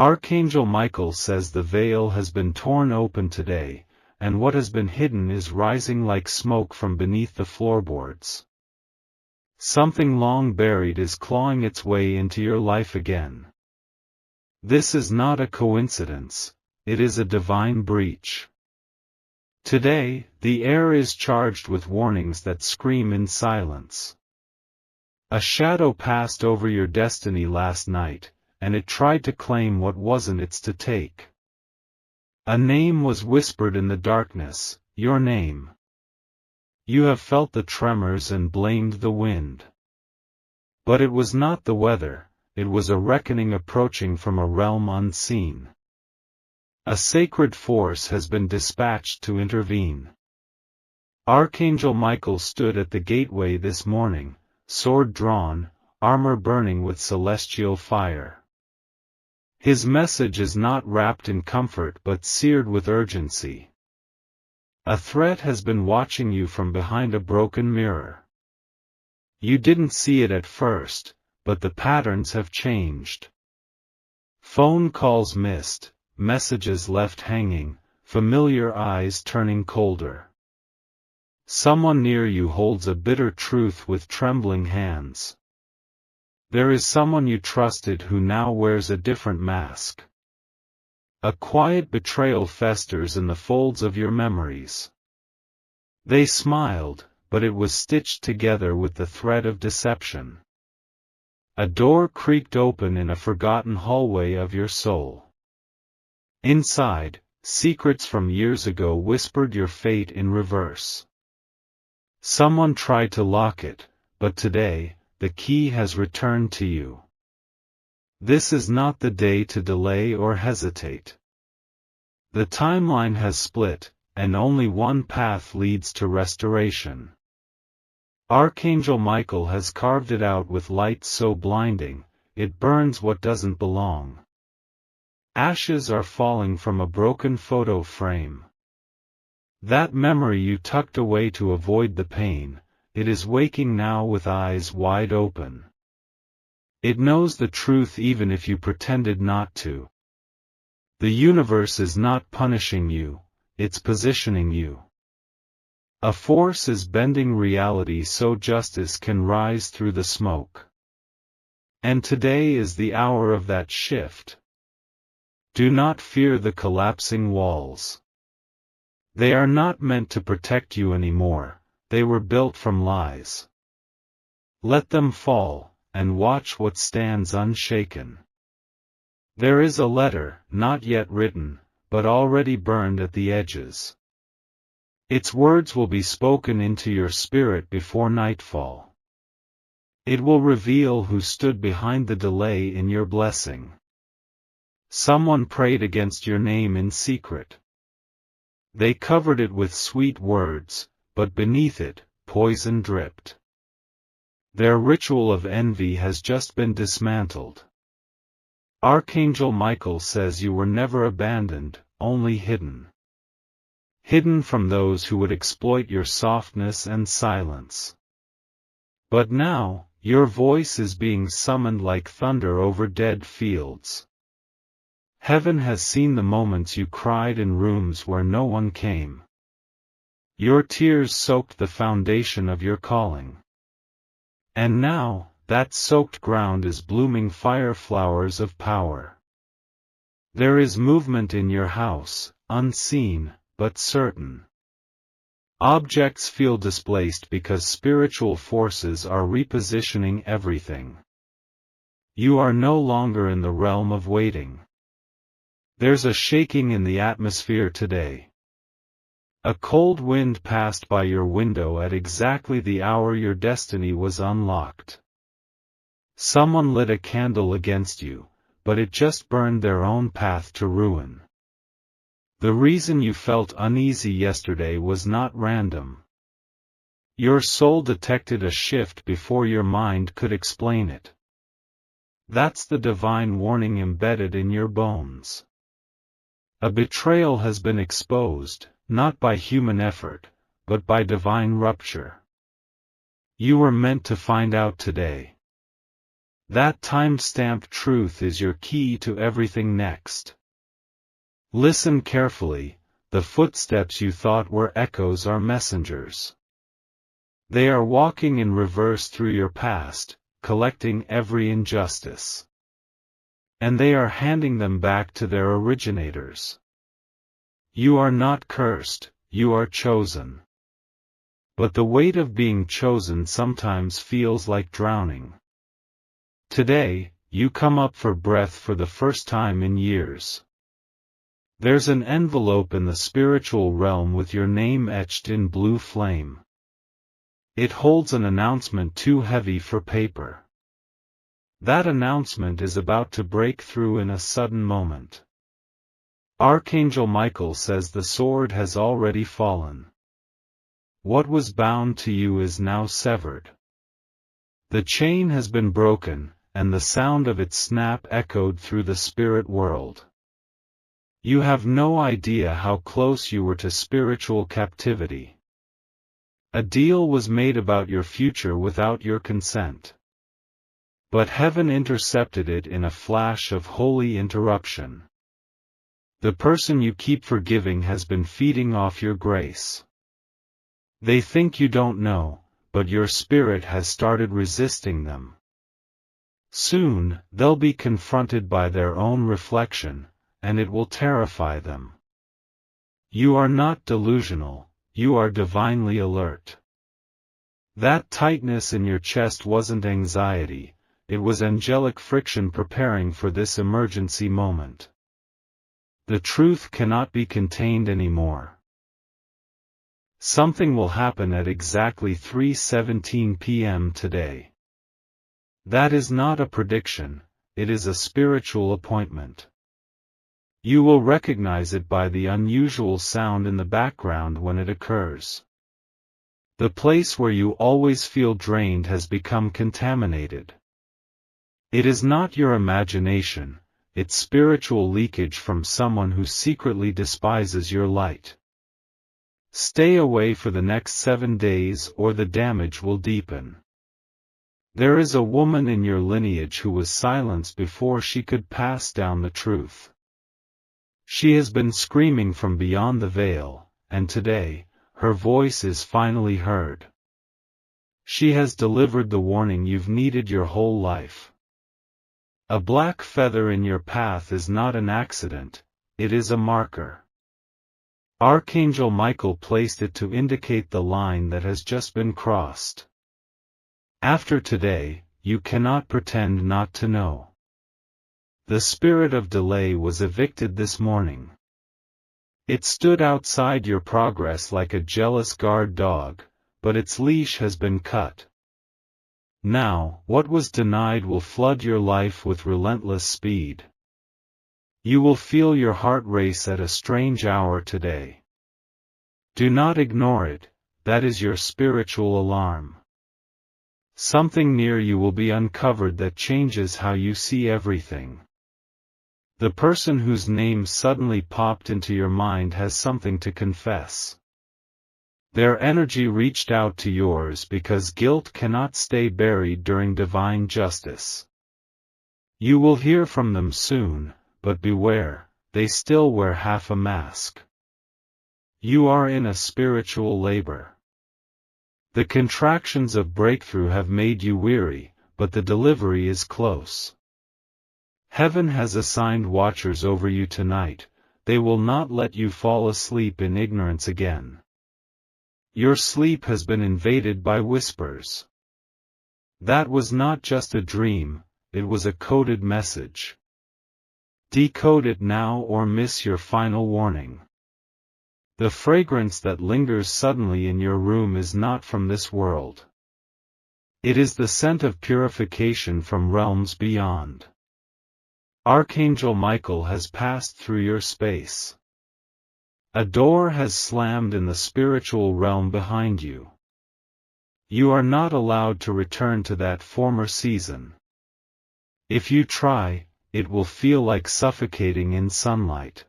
Archangel Michael says the veil has been torn open today, and what has been hidden is rising like smoke from beneath the floorboards. Something long buried is clawing its way into your life again. This is not a coincidence, it is a divine breach. Today, the air is charged with warnings that scream in silence. A shadow passed over your destiny last night, and it tried to claim what wasn't its to take. A name was whispered in the darkness, your name. You have felt the tremors and blamed the wind. But it was not the weather, it was a reckoning approaching from a realm unseen. A sacred force has been dispatched to intervene. Archangel Michael stood at the gateway this morning, sword drawn, armor burning with celestial fire. His message is not wrapped in comfort but seared with urgency. A threat has been watching you from behind a broken mirror. You didn't see it at first, but the patterns have changed. Phone calls missed, messages left hanging, familiar eyes turning colder. Someone near you holds a bitter truth with trembling hands. There is someone you trusted who now wears a different mask. A quiet betrayal festers in the folds of your memories. They smiled, but it was stitched together with the thread of deception. A door creaked open in a forgotten hallway of your soul. Inside, secrets from years ago whispered your fate in reverse. Someone tried to lock it, but today, the key has returned to you. This is not the day to delay or hesitate. The timeline has split, and only one path leads to restoration. Archangel Michael has carved it out with light so blinding, it burns what doesn't belong. Ashes are falling from a broken photo frame. That memory you tucked away to avoid the pain, it is waking now with eyes wide open. It knows the truth even if you pretended not to. The universe is not punishing you, it's positioning you. A force is bending reality so justice can rise through the smoke. And today is the hour of that shift. Do not fear the collapsing walls. They are not meant to protect you anymore, they were built from lies. Let them fall, and watch what stands unshaken. There is a letter, not yet written, but already burned at the edges. Its words will be spoken into your spirit before nightfall. It will reveal who stood behind the delay in your blessing. Someone prayed against your name in secret. They covered it with sweet words, but beneath it, poison dripped. Their ritual of envy has just been dismantled. Archangel Michael says you were never abandoned, only hidden. Hidden from those who would exploit your softness and silence. But now, your voice is being summoned like thunder over dead fields. Heaven has seen the moments you cried in rooms where no one came. Your tears soaked the foundation of your calling. And now, that soaked ground is blooming fire flowers of power. There is movement in your house, unseen, but certain. Objects feel displaced because spiritual forces are repositioning everything. You are no longer in the realm of waiting. There's a shaking in the atmosphere today. A cold wind passed by your window at exactly the hour your destiny was unlocked. Someone lit a candle against you, but it just burned their own path to ruin. The reason you felt uneasy yesterday was not random. Your soul detected a shift before your mind could explain it. That's the divine warning embedded in your bones. A betrayal has been exposed, not by human effort, but by divine rupture. You were meant to find out today. That time-stamped truth is your key to everything next. Listen carefully, the footsteps you thought were echoes are messengers. They are walking in reverse through your past, collecting every injustice. And they are handing them back to their originators. You are not cursed, you are chosen. But the weight of being chosen sometimes feels like drowning. Today, you come up for breath for the first time in years. There's an envelope in the spiritual realm with your name etched in blue flame. It holds an announcement too heavy for paper. That announcement is about to break through in a sudden moment. Archangel Michael says the sword has already fallen. What was bound to you is now severed. The chain has been broken, and the sound of its snap echoed through the spirit world. You have no idea how close you were to spiritual captivity. A deal was made about your future without your consent. But heaven intercepted it in a flash of holy interruption. The person you keep forgiving has been feeding off your grace. They think you don't know, but your spirit has started resisting them. Soon, they'll be confronted by their own reflection, and it will terrify them. You are not delusional, you are divinely alert. That tightness in your chest wasn't anxiety, it was angelic friction preparing for this emergency moment. The truth cannot be contained anymore. Something will happen at exactly 3:17 p.m. today. That is not a prediction, it is a spiritual appointment. You will recognize it by the unusual sound in the background when it occurs. The place where you always feel drained has become contaminated. It is not your imagination, it's spiritual leakage from someone who secretly despises your light. Stay away for the next 7 days or the damage will deepen. There is a woman in your lineage who was silenced before she could pass down the truth. She has been screaming from beyond the veil, and today, her voice is finally heard. She has delivered the warning you've needed your whole life. A black feather in your path is not an accident, it is a marker. Archangel Michael placed it to indicate the line that has just been crossed. After today, you cannot pretend not to know. The spirit of delay was evicted this morning. It stood outside your progress like a jealous guard dog, but its leash has been cut. Now, what was denied will flood your life with relentless speed. You will feel your heart race at a strange hour today. Do not ignore it, that is your spiritual alarm. Something near you will be uncovered that changes how you see everything. The person whose name suddenly popped into your mind has something to confess. Their energy reached out to yours because guilt cannot stay buried during divine justice. You will hear from them soon, but beware, they still wear half a mask. You are in a spiritual labor. The contractions of breakthrough have made you weary, but the delivery is close. Heaven has assigned watchers over you tonight, they will not let you fall asleep in ignorance again. Your sleep has been invaded by whispers. That was not just a dream, it was a coded message. Decode it now or miss your final warning. The fragrance that lingers suddenly in your room is not from this world. It is the scent of purification from realms beyond. Archangel Michael has passed through your space. A door has slammed in the spiritual realm behind you. You are not allowed to return to that former season. If you try, it will feel like suffocating in sunlight.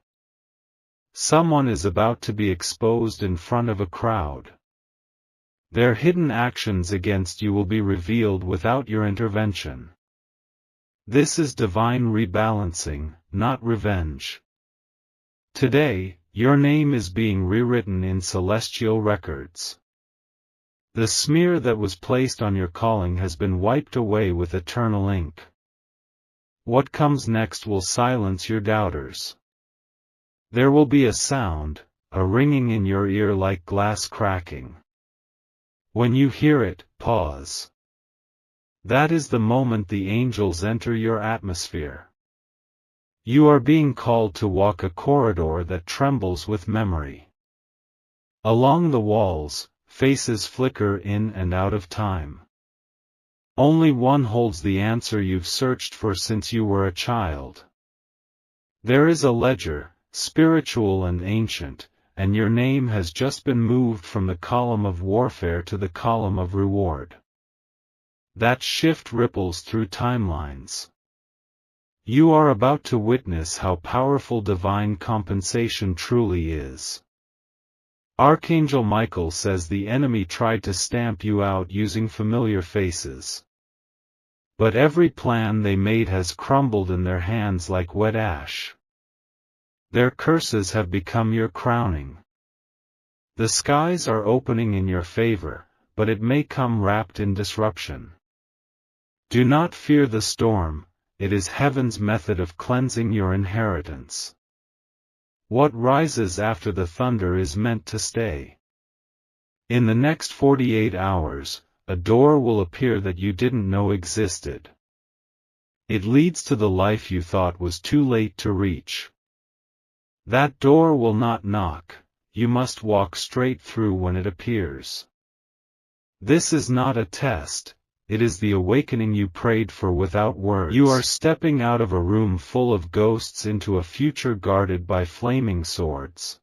Someone is about to be exposed in front of a crowd. Their hidden actions against you will be revealed without your intervention. This is divine rebalancing, not revenge. Today, your name is being rewritten in celestial records. The smear that was placed on your calling has been wiped away with eternal ink. What comes next will silence your doubters. There will be a sound, a ringing in your ear like glass cracking. When you hear it, pause. That is the moment the angels enter your atmosphere. You are being called to walk a corridor that trembles with memory. Along the walls, faces flicker in and out of time. Only one holds the answer you've searched for since you were a child. There is a ledger, spiritual and ancient, and your name has just been moved from the column of warfare to the column of reward. That shift ripples through timelines. You are about to witness how powerful divine compensation truly is. Archangel Michael says the enemy tried to stamp you out using familiar faces. But every plan they made has crumbled in their hands like wet ash. Their curses have become your crowning. The skies are opening in your favor, but it may come wrapped in disruption. Do not fear the storm. It is heaven's method of cleansing your inheritance. What rises after the thunder is meant to stay. In the next 48 hours, a door will appear that you didn't know existed. It leads to the life you thought was too late to reach. That door will not knock, you must walk straight through when it appears. This is not a test. It is the awakening you prayed for without words. You are stepping out of a room full of ghosts into a future guarded by flaming swords.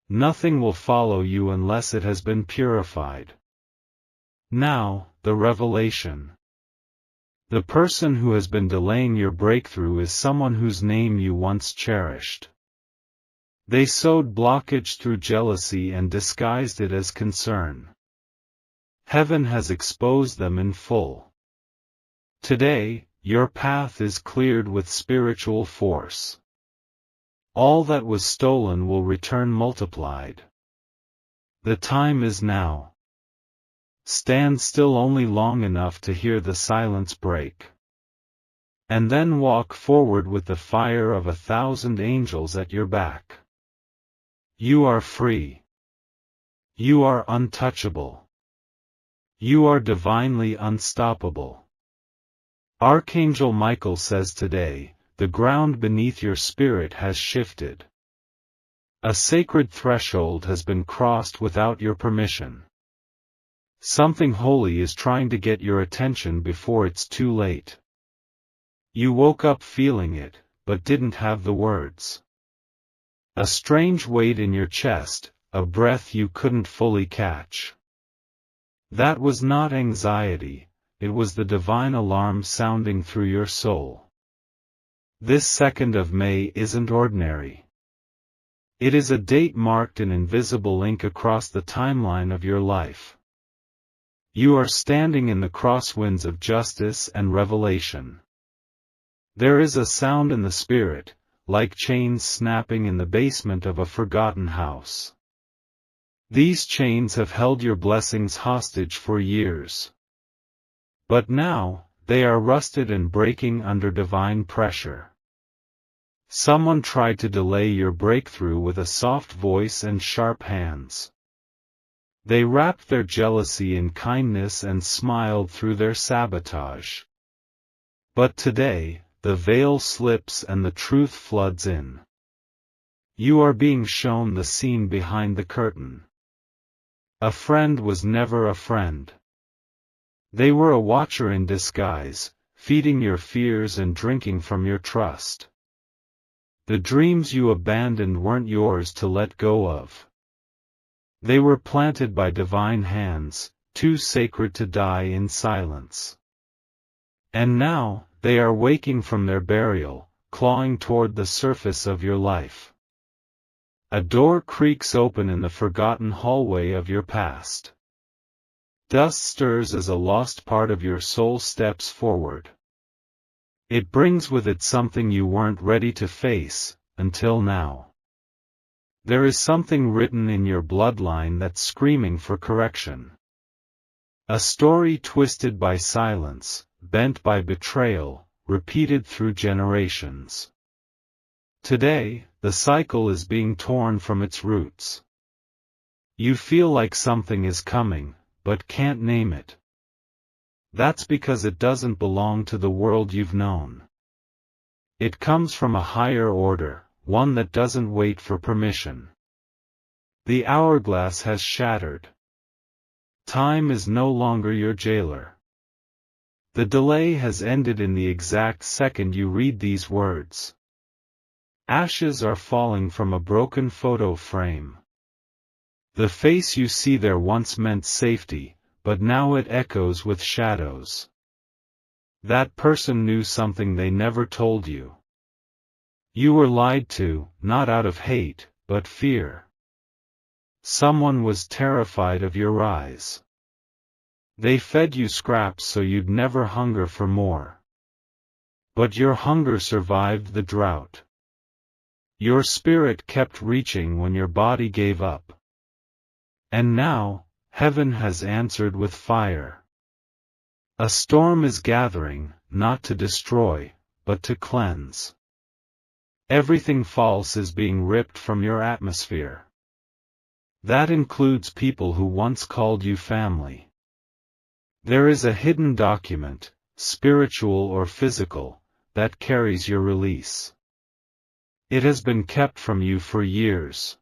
Nothing will follow you unless it has been purified. Now, the revelation. The person who has been delaying your breakthrough is someone whose name you once cherished. They sowed blockage through jealousy and disguised it as concern. Heaven has exposed them in full. Today, your path is cleared with spiritual force. All that was stolen will return multiplied. The time is now. Stand still only long enough to hear the silence break. And then walk forward with the fire of 1,000 angels at your back. You are free. You are untouchable. You are divinely unstoppable. Archangel Michael says today, the ground beneath your spirit has shifted. A sacred threshold has been crossed without your permission. Something holy is trying to get your attention before it's too late. You woke up feeling it, but didn't have the words. A strange weight in your chest, a breath you couldn't fully catch. That was not anxiety, it was the divine alarm sounding through your soul. This 2nd of May isn't ordinary. It is a date marked in invisible ink across the timeline of your life. You are standing in the crosswinds of justice and revelation. There is a sound in the spirit, like chains snapping in the basement of a forgotten house. These chains have held your blessings hostage for years. But now, they are rusted and breaking under divine pressure. Someone tried to delay your breakthrough with a soft voice and sharp hands. They wrapped their jealousy in kindness and smiled through their sabotage. But today, the veil slips and the truth floods in. You are being shown the scene behind the curtain. A friend was never a friend. They were a watcher in disguise, feeding your fears and drinking from your trust. The dreams you abandoned weren't yours to let go of. They were planted by divine hands, too sacred to die in silence. And now, they are waking from their burial, clawing toward the surface of your life. A door creaks open in the forgotten hallway of your past. Dust stirs as a lost part of your soul steps forward. It brings with it something you weren't ready to face, until now. There is something written in your bloodline that's screaming for correction. A story twisted by silence, bent by betrayal, repeated through generations. Today, the cycle is being torn from its roots. You feel like something is coming, but can't name it. That's because it doesn't belong to the world you've known. It comes from a higher order, one that doesn't wait for permission. The hourglass has shattered. Time is no longer your jailer. The delay has ended in the exact second you read these words. Ashes are falling from a broken photo frame. The face you see there once meant safety, but now it echoes with shadows. That person knew something they never told you. You were lied to, not out of hate, but fear. Someone was terrified of your rise. They fed you scraps so you'd never hunger for more. But your hunger survived the drought. Your spirit kept reaching when your body gave up. And now, heaven has answered with fire. A storm is gathering, not to destroy, but to cleanse. Everything false is being ripped from your atmosphere. That includes people who once called you family. There is a hidden document, spiritual or physical, that carries your release. It has been kept from you for years.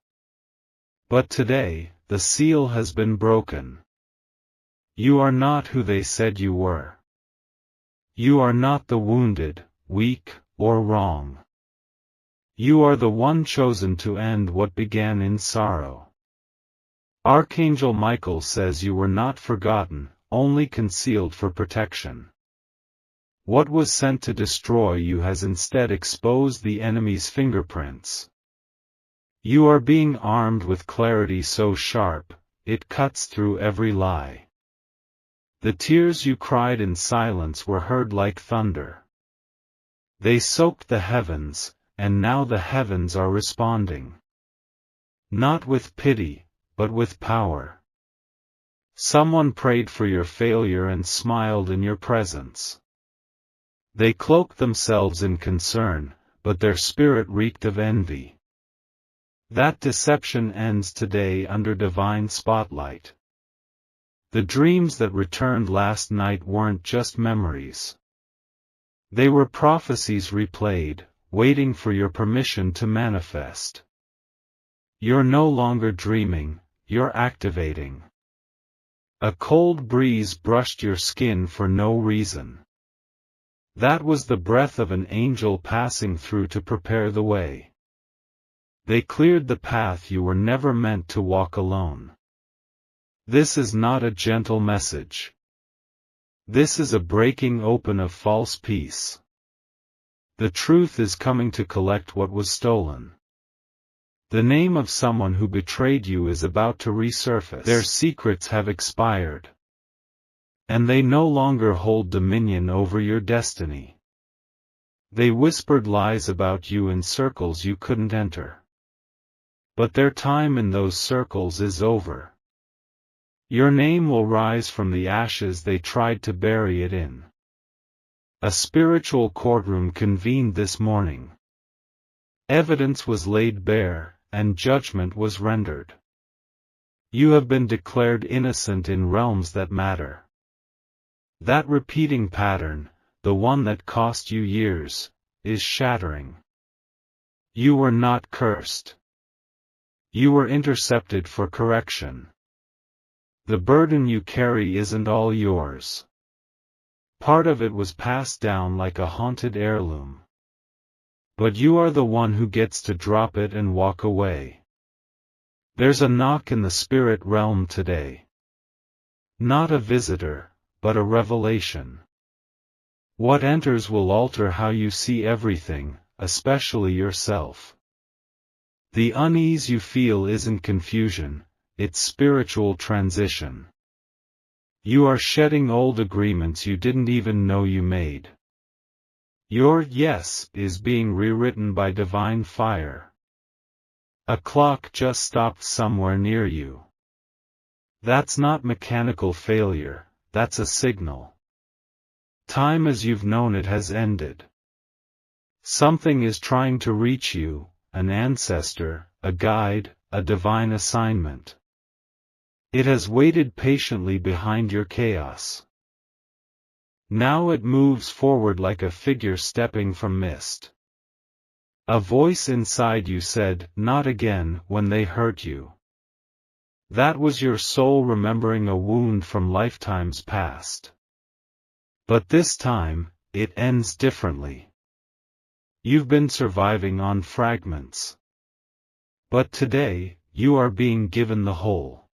But today, the seal has been broken. You are not who they said you were. You are not the wounded, weak, or wrong. You are the one chosen to end what began in sorrow. Archangel Michael says you were not forgotten, only concealed for protection. What was sent to destroy you has instead exposed the enemy's fingerprints. You are being armed with clarity so sharp, it cuts through every lie. The tears you cried in silence were heard like thunder. They soaked the heavens, and now the heavens are responding. Not with pity, but with power. Someone prayed for your failure and smiled in your presence. They cloaked themselves in concern, but their spirit reeked of envy. That deception ends today under divine spotlight. The dreams that returned last night weren't just memories. They were prophecies replayed, waiting for your permission to manifest. You're no longer dreaming, you're activating. A cold breeze brushed your skin for no reason. That was the breath of an angel passing through to prepare the way. They cleared the path you were never meant to walk alone. This is not a gentle message. This is a breaking open of false peace. The truth is coming to collect what was stolen. The name of someone who betrayed you is about to resurface. Their secrets have expired. And they no longer hold dominion over your destiny. They whispered lies about you in circles you couldn't enter. But their time in those circles is over. Your name will rise from the ashes they tried to bury it in. A spiritual courtroom convened this morning. Evidence was laid bare, and judgment was rendered. You have been declared innocent in realms that matter. That repeating pattern, the one that cost you years, is shattering. You were not cursed. You were intercepted for correction. The burden you carry isn't all yours. Part of it was passed down like a haunted heirloom. But you are the one who gets to drop it and walk away. There's a knock in the spirit realm today. Not a visitor, but a revelation. What enters will alter how you see everything, especially yourself. The unease you feel isn't confusion, it's spiritual transition. You are shedding old agreements you didn't even know you made. Your yes is being rewritten by divine fire. A clock just stopped somewhere near you. That's not mechanical failure, that's a signal. Time as you've known it has ended. Something is trying to reach you, an ancestor, a guide, a divine assignment. It has waited patiently behind your chaos. Now it moves forward like a figure stepping from mist. A voice inside you said, "Not again," when they hurt you. That was your soul remembering a wound from lifetimes past. But this time, it ends differently. You've been surviving on fragments. But today, you are being given the whole.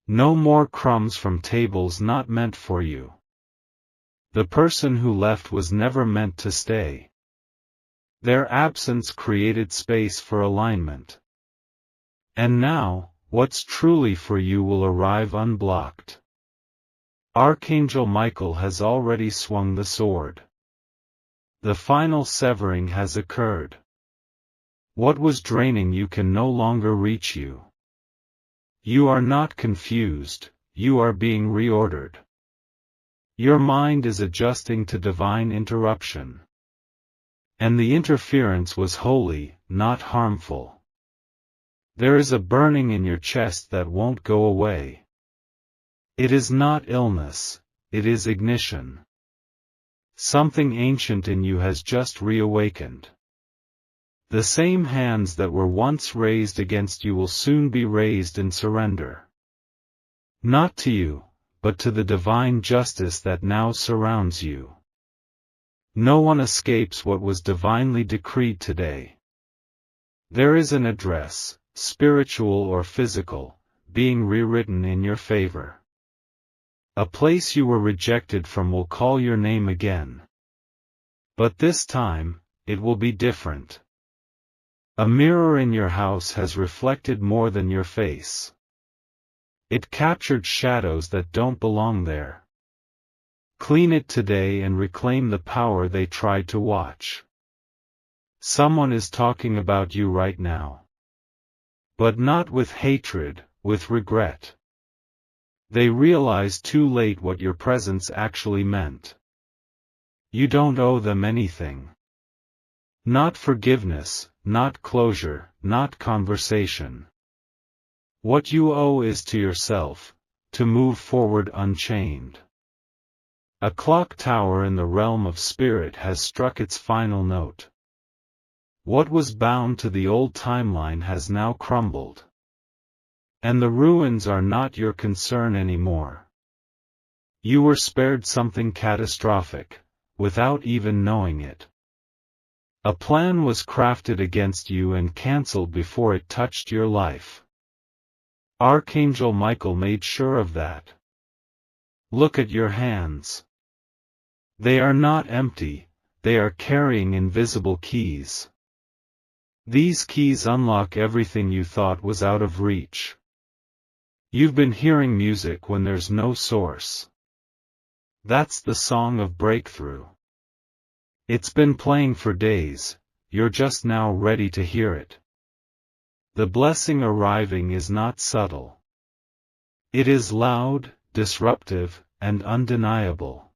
No more crumbs from tables not meant for you. The person who left was never meant to stay. Their absence created space for alignment. And now, what's truly for you will arrive unblocked. Archangel Michael has already swung the sword. The final severing has occurred. What was draining you can no longer reach you. You are not confused, you are being reordered. Your mind is adjusting to divine interruption. And the interference was holy, not harmful. There is a burning in your chest that won't go away. It is not illness, it is ignition. Something ancient in you has just reawakened. The same hands that were once raised against you will soon be raised in surrender. Not to you, but to the divine justice that now surrounds you. No one escapes what was divinely decreed today. There is an address, spiritual or physical, being rewritten in your favor. A place you were rejected from will call your name again. But this time, it will be different. A mirror in your house has reflected more than your face. It captured shadows that don't belong there. Clean it today and reclaim the power they tried to watch. Someone is talking about you right now. But not with hatred, with regret. They realize too late what your presence actually meant. You don't owe them anything. Not forgiveness, not closure, not conversation. What you owe is to yourself, to move forward unchained. A clock tower in the realm of spirit has struck its final note. What was bound to the old timeline has now crumbled. And the ruins are not your concern anymore. You were spared something catastrophic, without even knowing it. A plan was crafted against you and cancelled before it touched your life. Archangel Michael made sure of that. Look at your hands. They are not empty, they are carrying invisible keys. These keys unlock everything you thought was out of reach. You've been hearing music when there's no source. That's the song of breakthrough. It's been playing for days, you're just now ready to hear it. The blessing arriving is not subtle. It is loud, disruptive, and undeniable.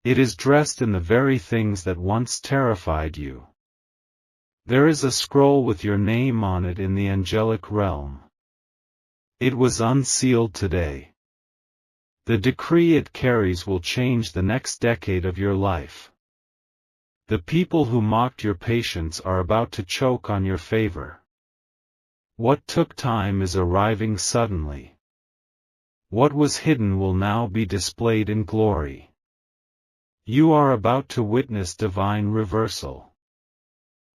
It is dressed in the very things that once terrified you. There is a scroll with your name on it in the angelic realm. It was unsealed today. The decree it carries will change the next decade of your life. The people who mocked your patience are about to choke on your favor. What took time is arriving suddenly. What was hidden will now be displayed in glory. You are about to witness divine reversal.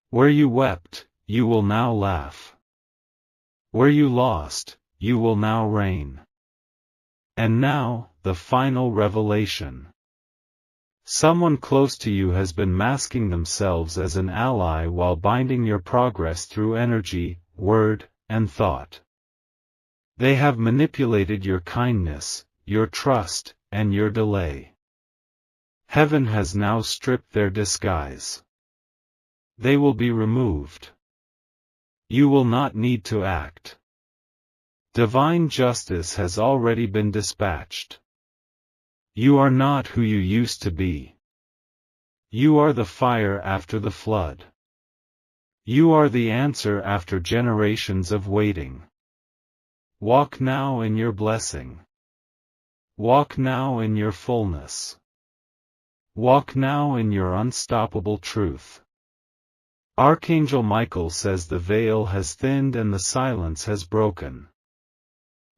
Where you wept, you will now laugh. Where you lost, you will now reign. And now, the final revelation. Someone close to you has been masking themselves as an ally while binding your progress through energy, word, and thought. They have manipulated your kindness, your trust, and your delay. Heaven has now stripped their disguise. They will be removed. You will not need to act. Divine justice has already been dispatched. You are not who you used to be. You are the fire after the flood. You are the answer after generations of waiting. Walk now in your blessing. Walk now in your fullness. Walk now in your unstoppable truth. Archangel Michael says the veil has thinned and the silence has broken.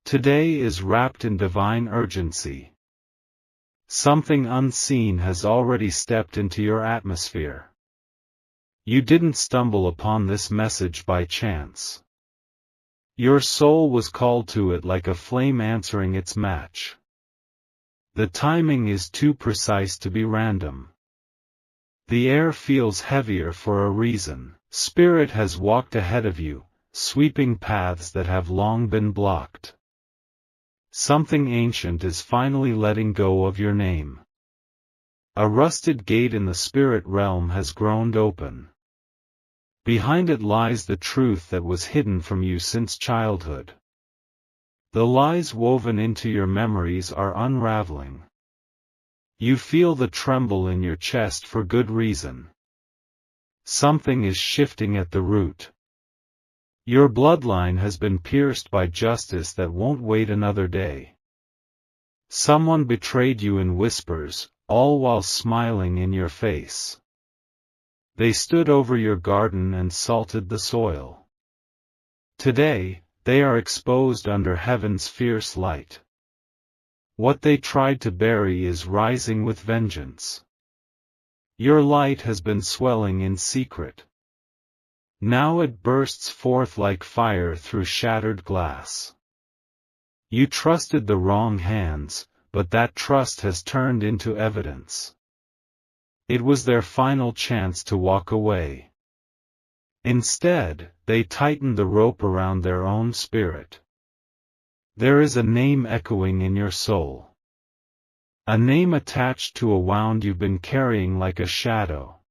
Today is wrapped in divine urgency. Something unseen has already stepped into your atmosphere. You didn't stumble upon this message by chance. Your soul was called to it like a flame answering its match. The timing is too precise to be random. The air feels heavier for a reason. Spirit has walked ahead of you, sweeping paths that have long been blocked. Something ancient is finally letting go of your name. A rusted gate in the spirit realm has groaned open. Behind it lies the truth that was hidden from you since childhood. The lies woven into your memories are unraveling. You feel the tremble in your chest for good reason. Something is shifting at the root. Your bloodline has been pierced by justice that won't wait another day. Someone betrayed you in whispers, all while smiling in your face. They stood over your garden and salted the soil. Today, they are exposed under heaven's fierce light. What they tried to bury is rising with vengeance. Your light has been swelling in secret. Now it bursts forth like fire through shattered glass. You trusted the wrong hands, but that trust has turned into evidence. It was their final chance to walk away. Instead, they tightened the rope around their own spirit. There is a name echoing in your soul. A name attached to a wound you've been carrying like a shadow.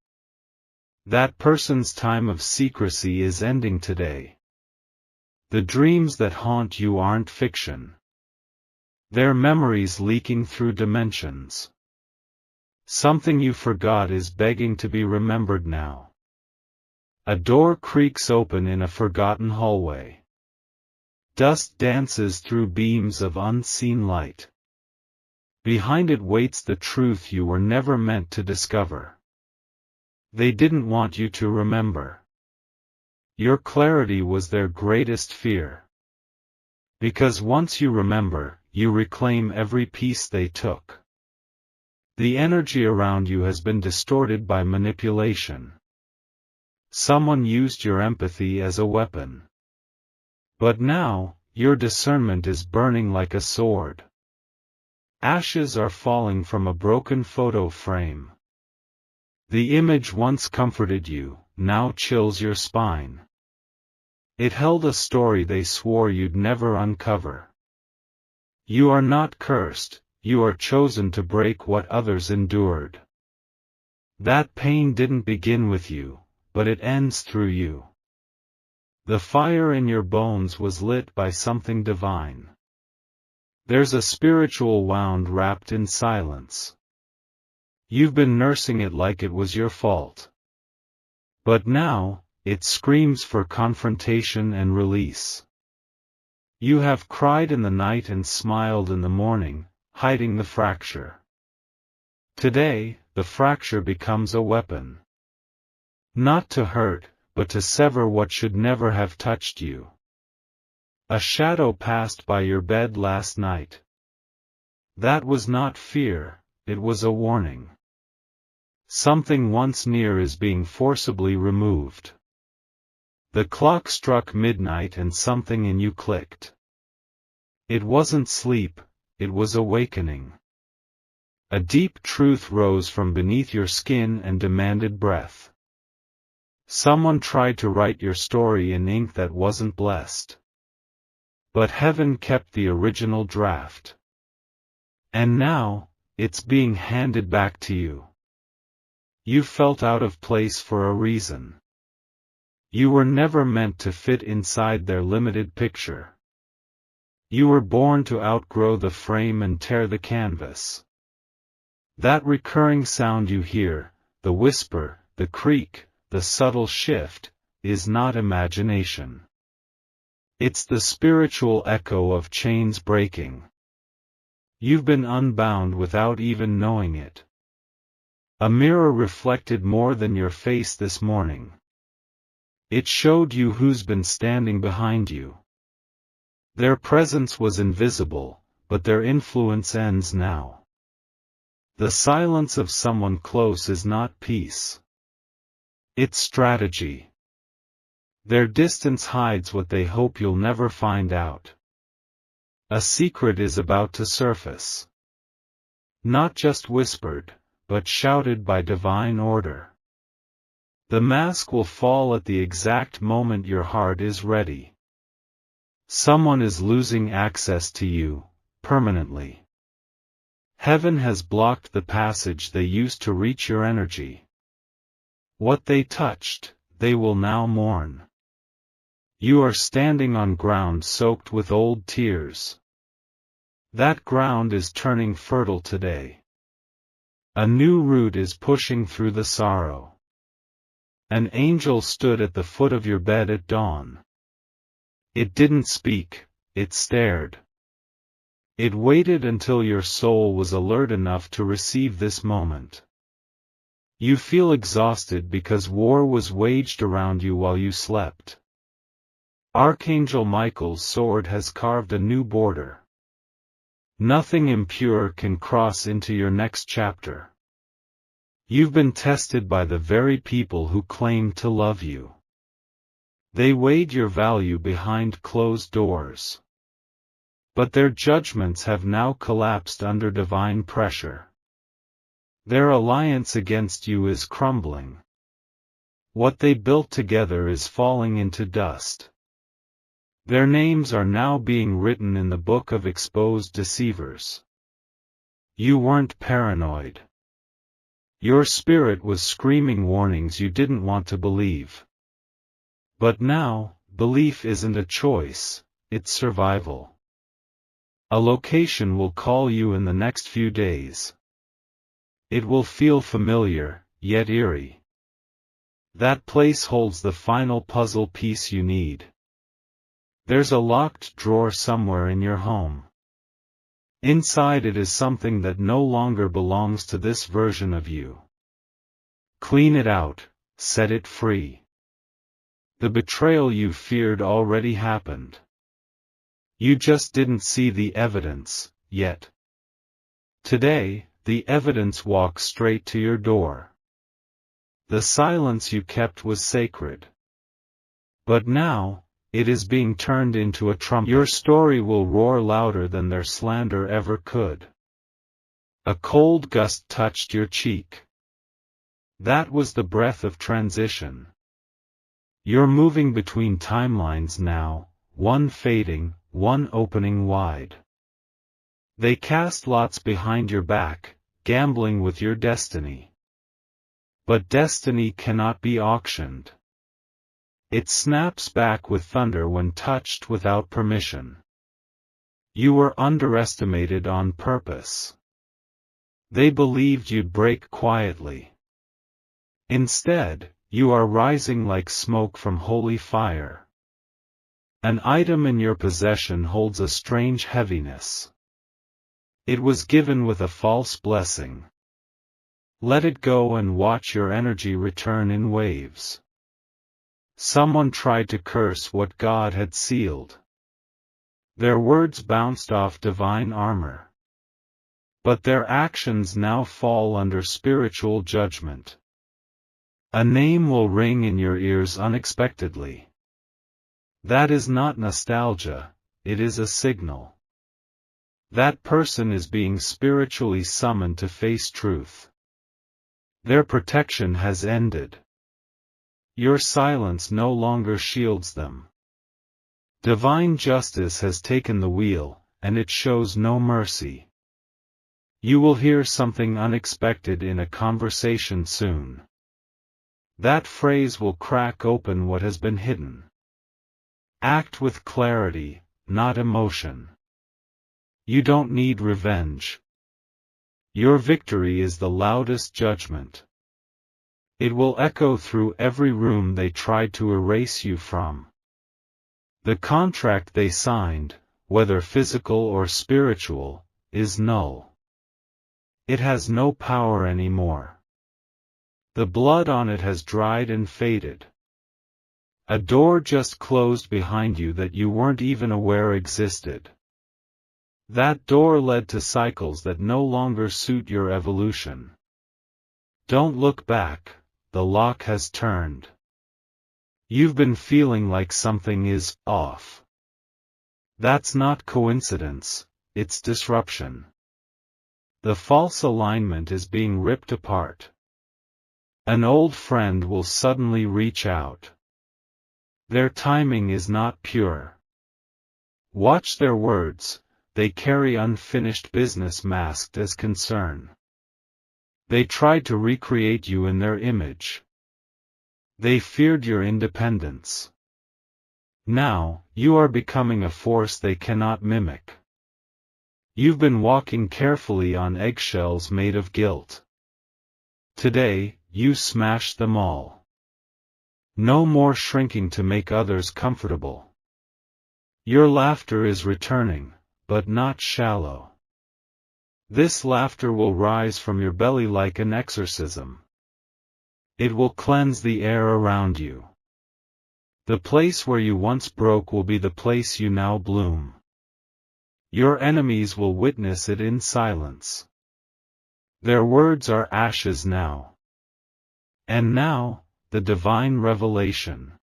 That person's time of secrecy is ending today. The dreams that haunt you aren't fiction. They're memories leaking through dimensions. Something you forgot is begging to be remembered now. A door creaks open in a forgotten hallway. Dust dances through beams of unseen light. Behind it waits the truth you were never meant to discover. They didn't want you to remember. Your clarity was their greatest fear. Because once you remember, you reclaim every piece they took. The energy around you has been distorted by manipulation. Someone used your empathy as a weapon. But now, your discernment is burning like a sword. Ashes are falling from a broken photo frame. The image once comforted you, now chills your spine. It held a story they swore you'd never uncover. You are not cursed, you are chosen to break what others endured. That pain didn't begin with you, but it ends through you. The fire in your bones was lit by something divine. There's a spiritual wound wrapped in silence. You've been nursing it like it was your fault. But now, it screams for confrontation and release. You have cried in the night and smiled in the morning, hiding the fracture. Today, the fracture becomes a weapon. Not to hurt, but to sever what should never have touched you. A shadow passed by your bed last night. That was not fear, it was a warning. Something once near is being forcibly removed. The clock struck midnight and something in you clicked. It wasn't sleep, it was awakening. A deep truth rose from beneath your skin and demanded breath. Someone tried to write your story in ink that wasn't blessed. But heaven kept the original draft. And now, it's being handed back to you. You felt out of place for a reason. You were never meant to fit inside their limited picture. You were born to outgrow the frame and tear the canvas. That recurring sound you hear, the whisper, the creak, the subtle shift, is not imagination. It's the spiritual echo of chains breaking. You've been unbound without even knowing it. A mirror reflected more than your face this morning. It showed you who's been standing behind you. Their presence was invisible, but their influence ends now. The silence of someone close is not peace. It's strategy. Their distance hides what they hope you'll never find out. A secret is about to surface. Not just whispered, but shouted by divine order. The mask will fall at the exact moment your heart is ready. Someone is losing access to you, permanently. Heaven has blocked the passage they used to reach your energy. What they touched, they will now mourn. You are standing on ground soaked with old tears. That ground is turning fertile today. A new root is pushing through the sorrow. An angel stood at the foot of your bed at dawn. It didn't speak, it stared. It waited until your soul was alert enough to receive this moment. You feel exhausted because war was waged around you while you slept. Archangel Michael's sword has carved a new border. Nothing impure can cross into your next chapter. You've been tested by the very people who claim to love you. They weighed your value behind closed doors. But their judgments have now collapsed under divine pressure. Their alliance against you is crumbling. What they built together is falling into dust. Their names are now being written in the book of exposed deceivers. You weren't paranoid. Your spirit was screaming warnings you didn't want to believe. But now, belief isn't a choice, it's survival. A location will call you in the next few days. It will feel familiar, yet eerie. That place holds the final puzzle piece you need. There's a locked drawer somewhere in your home. Inside it is something that no longer belongs to this version of you. Clean it out, set it free. The betrayal you feared already happened. You just didn't see the evidence, yet. Today, the evidence walks straight to your door. The silence you kept was sacred. But now, it is being turned into a trumpet. Your story will roar louder than their slander ever could. A cold gust touched your cheek. That was the breath of transition. You're moving between timelines now, one fading, one opening wide. They cast lots behind your back, gambling with your destiny. But destiny cannot be auctioned. It snaps back with thunder when touched without permission. You were underestimated on purpose. They believed you'd break quietly. Instead, you are rising like smoke from holy fire. An item in your possession holds a strange heaviness. It was given with a false blessing. Let it go and watch your energy return in waves. Someone tried to curse what God had sealed. Their words bounced off divine armor. But their actions now fall under spiritual judgment. A name will ring in your ears unexpectedly. That is not nostalgia, it is a signal. That person is being spiritually summoned to face truth. Their protection has ended. Your silence no longer shields them. Divine justice has taken the wheel, and it shows no mercy. You will hear something unexpected in a conversation soon. That phrase will crack open what has been hidden. Act with clarity, not emotion. You don't need revenge. Your victory is the loudest judgment. It will echo through every room they tried to erase you from. The contract they signed, whether physical or spiritual, is null. It has no power anymore. The blood on it has dried and faded. A door just closed behind you that you weren't even aware existed. That door led to cycles that no longer suit your evolution. Don't look back, the lock has turned. You've been feeling like something is off. That's not coincidence, it's disruption. The false alignment is being ripped apart. An old friend will suddenly reach out. Their timing is not pure. Watch their words, they carry unfinished business masked as concern. They tried to recreate you in their image. They feared your independence. Now, you are becoming a force they cannot mimic. You've been walking carefully on eggshells made of guilt. Today, you smash them all. No more shrinking to make others comfortable. Your laughter is returning, but not shallow. This laughter will rise from your belly like an exorcism. It will cleanse the air around you. The place where you once broke will be the place you now bloom. Your enemies will witness it in silence. Their words are ashes now. And now, the divine revelation.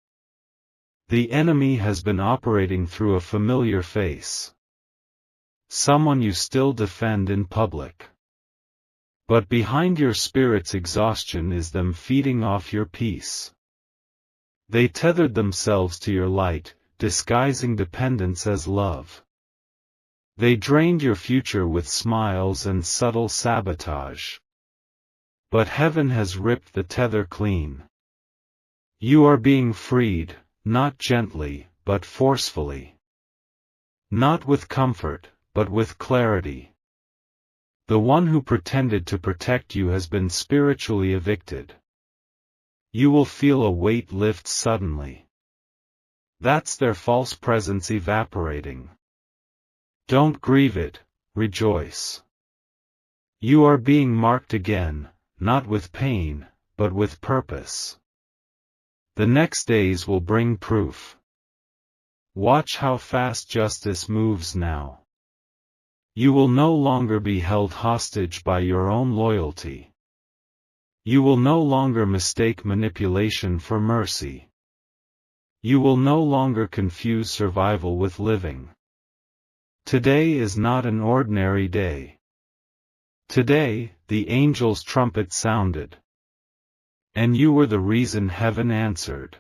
The enemy has been operating through a familiar face. Someone you still defend in public. But behind your spirit's exhaustion is them feeding off your peace. They tethered themselves to your light, disguising dependence as love. They drained your future with smiles and subtle sabotage. But heaven has ripped the tether clean. You are being freed, not gently, but forcefully. Not with comfort, but with clarity. The one who pretended to protect you has been spiritually evicted. You will feel a weight lift suddenly. That's their false presence evaporating. Don't grieve it, rejoice. You are being marked again, not with pain, but with purpose. The next days will bring proof. Watch how fast justice moves now. You will no longer be held hostage by your own loyalty. You will no longer mistake manipulation for mercy. You will no longer confuse survival with living. Today is not an ordinary day. Today, the angel's trumpet sounded. And you were the reason heaven answered.